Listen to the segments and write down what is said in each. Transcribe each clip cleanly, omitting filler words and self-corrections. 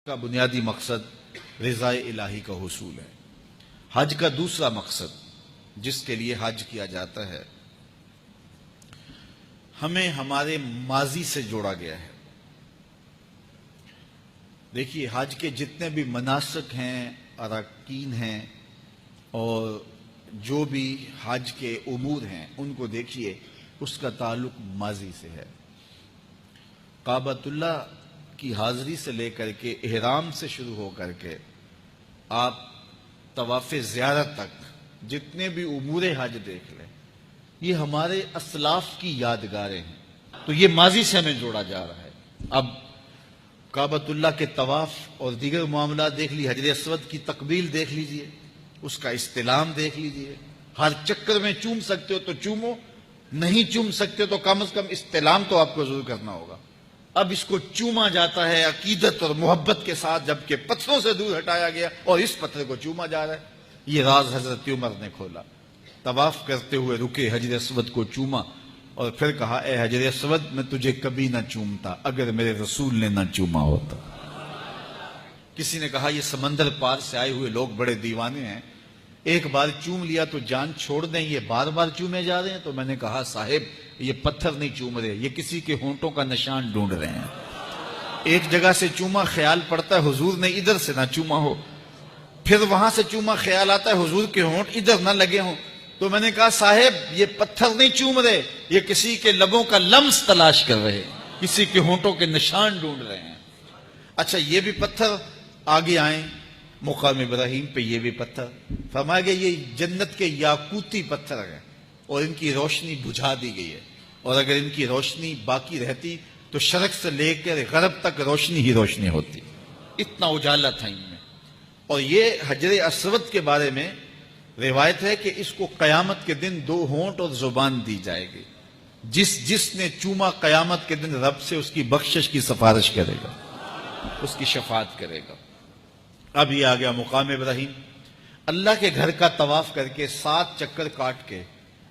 کا بنیادی مقصد رضائے الہی کا حصول ہے۔ حج کا دوسرا مقصد جس کے لیے حج کیا جاتا ہے، ہمیں ہمارے ماضی سے جوڑا گیا ہے۔ دیکھیے، حج کے جتنے بھی مناسک ہیں، اراکین ہیں، اور جو بھی حج کے امور ہیں، ان کو دیکھیے، اس کا تعلق ماضی سے ہے۔ کعبۃ اللہ کی حاضری سے لے کر کے احرام سے شروع ہو کر کے آپ طواف زیارت تک جتنے بھی امور حج دیکھ لیں، یہ ہمارے اسلاف کی یادگاریں ہیں۔ تو یہ ماضی سے ہمیں جوڑا جا رہا ہے۔ اب کعبۃ اللہ کے طواف اور دیگر معاملات دیکھ لیجیے، حجر اسود کی تقبیل دیکھ لیجیے، اس کا استلام دیکھ لیجیے۔ ہر چکر میں چوم سکتے ہو تو چومو، نہیں چوم سکتے تو کم از کم استلام تو آپ کو ضرور کرنا ہوگا۔ اب اس کو چوما جاتا ہے عقیدت اور محبت کے ساتھ، جبکہ پتھروں سے دور ہٹایا گیا اور اس پتھر کو چوما جا رہا ہے۔ یہ راز حضرت عمر نے کھولا۔ طواف کرتے ہوئے رکے، حجر اسود کو چوما اور پھر کہا، اے حجر اسود، میں تجھے کبھی نہ چومتا اگر میرے رسول نے نہ چوما ہوتا۔ کسی نے کہا، یہ سمندر پار سے آئے ہوئے لوگ بڑے دیوانے ہیں، ایک بار چوم لیا تو جان چھوڑ دیں، یہ بار بار چومے جا رہے ہیں۔ تو میں نے کہا، صاحب، یہ پتھر نہیں چوم رہے، یہ کسی کے ہونٹوں کا نشان ڈھونڈ رہے ہیں۔ ایک جگہ سے چوما، خیال پڑتا ہے حضور نے ادھر سے نہ چوما ہو، پھر وہاں سے چوما، خیال آتا ہے حضور کے ہونٹ ادھر نہ لگے ہوں۔ تو میں نے کہا، صاحب، یہ پتھر نہیں چوم رہے، یہ کسی کے لبوں کا لمس تلاش کر رہے ہیں، کسی کے ہونٹوں کے نشان ڈھونڈ رہے ہیں۔ اچھا، یہ بھی پتھر آگے آئیں، مقام ابراہیم پہ یہ بھی پتھر، فرمایا گیا یہ جنت کے یاقوتی پتھر ہیں اور ان کی روشنی بجھا دی گئی ہے، اور اگر ان کی روشنی باقی رہتی تو شرق سے لے کر غرب تک روشنی ہی روشنی ہوتی، اتنا اجالا تھا ان میں۔ اور یہ حجر اسود کے بارے میں روایت ہے کہ اس کو قیامت کے دن 2 ہونٹ اور زبان دی جائے گی۔ جس نے چوما قیامت کے دن رب سے اس کی بخشش کی سفارش کرے گا، اس کی شفاعت کرے گا۔ اب یہ آ گیا مقام ابراہیم، اللہ کے گھر کا طواف کر کے 7 چکر کاٹ کے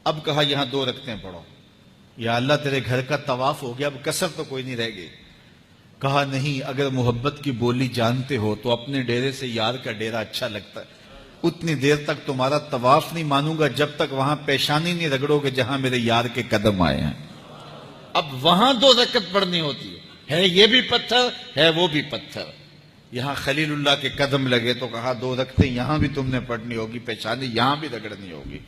اب کہا، یہاں 2 رکعتیں پڑھو۔ یا اللہ، تیرے گھر کا طواف ہو گیا، اب کسر تو کوئی نہیں رہ گئی۔ کہا، نہیں، اگر محبت کی بولی جانتے ہو تو اپنے ڈیرے سے یار کا ڈیرا اچھا لگتا ہے۔ اتنی دیر تک تمہارا طواف نہیں مانوں گا جب تک وہاں پیشانی نہیں رگڑو گے جہاں میرے یار کے قدم آئے ہیں۔ اب وہاں 2 رکعت پڑھنی ہوتی ہے یہ بھی پتھر ہے، وہ بھی پتھر۔ یہاں خلیل اللہ کے قدم لگے تو کہا، 2 رکعتیں یہاں بھی تم نے پڑھنی ہوگی، پیشانی یہاں بھی رگڑنی ہوگی۔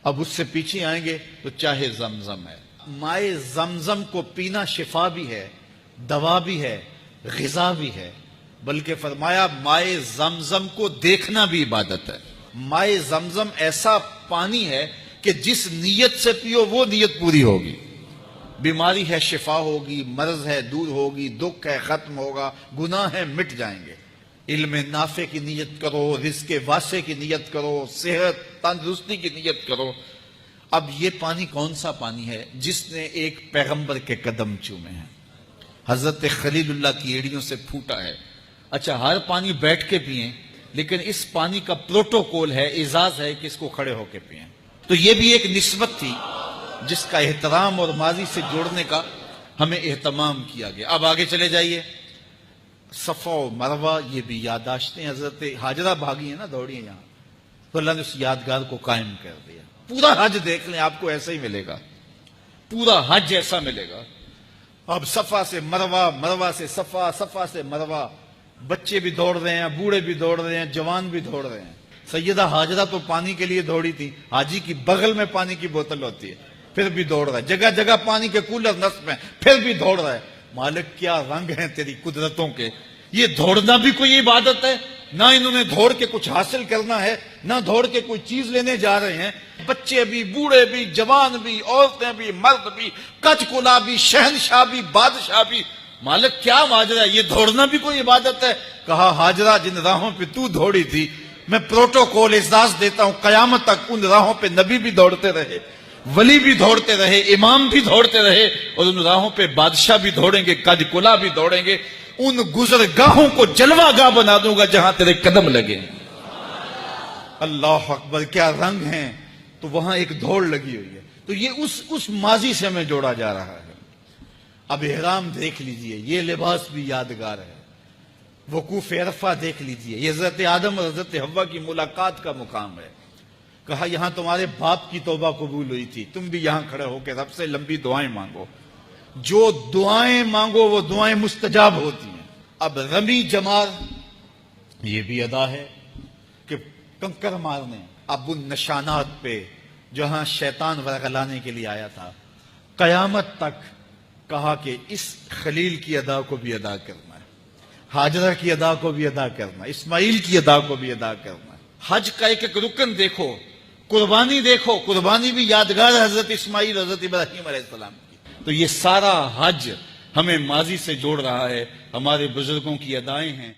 اب اس سے پیچھے آئیں گے تو چاہے زمزم ہے، مائے زمزم کو پینا شفا بھی ہے، دوا بھی ہے، غذا بھی ہے، بلکہ فرمایا مائے زمزم کو دیکھنا بھی عبادت ہے۔ مائے زمزم ایسا پانی ہے کہ جس نیت سے پیو وہ نیت پوری ہوگی۔ بیماری ہے شفا ہوگی، مرض ہے دور ہوگی، دکھ ہے ختم ہوگا، گناہ ہے مٹ جائیں گے۔ علم نافع کی نیت کرو، رزق واسع کی نیت کرو، صحت تندرستی کی نیت کرو۔ اب یہ پانی کون سا پانی ہے؟ جس نے ایک پیغمبر کے قدم چومے ہیں، حضرت خلیل اللہ کی ایڑیوں سے پھوٹا ہے۔ اچھا، ہر پانی بیٹھ کے پئیں، لیکن اس پانی کا پروٹوکول ہے، اعزاز ہے کہ اس کو کھڑے ہو کے پئیں۔ تو یہ بھی ایک نسبت تھی جس کا احترام اور ماضی سے جوڑنے کا ہمیں اہتمام کیا گیا۔ اب آگے چلے جائیے، صفا و مروہ، یہ بھی یادداشتیں حضرت حاجرہ بھاگی ہیں نا، دوڑی ہیں یہاں، تو اللہ نے اس یادگار کو قائم کر دیا۔ پورا حج دیکھ لیں، آپ کو ایسا ہی ملے گا، پورا حج ایسا ملے گا۔ اب صفا سے مروہ، مروہ سے صفا، صفا سے مروہ، بچے بھی دوڑ رہے ہیں، بوڑھے بھی دوڑ رہے ہیں، جوان بھی دوڑ رہے ہیں۔ سیدہ حاجرہ تو پانی کے لیے دوڑی تھی، حاجی کی بغل میں پانی کی بوتل ہوتی ہے، پھر بھی دوڑ رہا ہے، جگہ جگہ پانی کے کولر نصب ہیں، پھر بھی دوڑ رہا ہے۔ مالک، کیا رنگ ہیں تیری قدرتوں کے! یہ دوڑنا بھی کوئی عبادت ہے؟ نہ انہوں نے دوڑ کے کچھ حاصل کرنا ہے، نہ دوڑ کے کوئی چیز لینے جا رہے ہیں۔ بچے بھی، بوڑھے بھی، جوان بھی، عورتیں بھی، مرد بھی، کچھ کلا بھی، شہنشاہ بھی، بادشاہ بھی۔ مالک، کیا ماجرا ہے؟ یہ دوڑنا بھی کوئی عبادت ہے؟ کہا، حاجرہ، جن راہوں پہ تو دوڑی تھی، میں پروٹوکول اعزاز دیتا ہوں، قیامت تک ان راہوں پہ نبی بھی دوڑتے رہے، ولی بھی دوڑتے رہے، امام بھی دوڑتے رہے، اور ان راہوں پہ بادشاہ بھی دوڑیں گے، کج کلا بھی دوڑیں گے۔ ان گزرگاہوں کو جلوہ گاہ بنا دوں گا جہاں تیرے قدم لگے۔ اللہ اکبر، کیا رنگ ہیں! تو وہاں ایک دوڑ لگی ہوئی ہے۔ تو یہ اس ماضی سے ہمیں جوڑا جا رہا ہے۔ اب احرام دیکھ لیجئے، یہ لباس بھی یادگار ہے۔ وقوف عرفہ دیکھ لیجئے، یہ حضرت آدم اور حضرت حوا کی ملاقات کا مقام ہے۔ کہا یہاں تمہارے باپ کی توبہ قبول ہوئی تھی، تم بھی یہاں کھڑے ہو کے رب سے لمبی دعائیں مانگو، جو دعائیں مانگو وہ دعائیں مستجاب ہوتی ہیں۔ اب رمی جمار یہ بھی ادا ہے کہ کنکر مارنے، اب ان نشانات پہ جہاں شیطان ورغلانے کے لیے آیا تھا، قیامت تک کہا کہ اس خلیل کی ادا کو بھی ادا کرنا ہے، ہاجرہ کی ادا کو بھی ادا کرنا ہے، اسماعیل کی ادا کو بھی ادا کرنا ہے۔ حج کا ایک ایک رکن دیکھو، قربانی دیکھو، قربانی بھی یادگار ہے حضرت اسماعیل حضرت ابراہیم علیہ السلام کی۔ تو یہ سارا حج ہمیں ماضی سے جوڑ رہا ہے، ہمارے بزرگوں کی ادائیں ہیں۔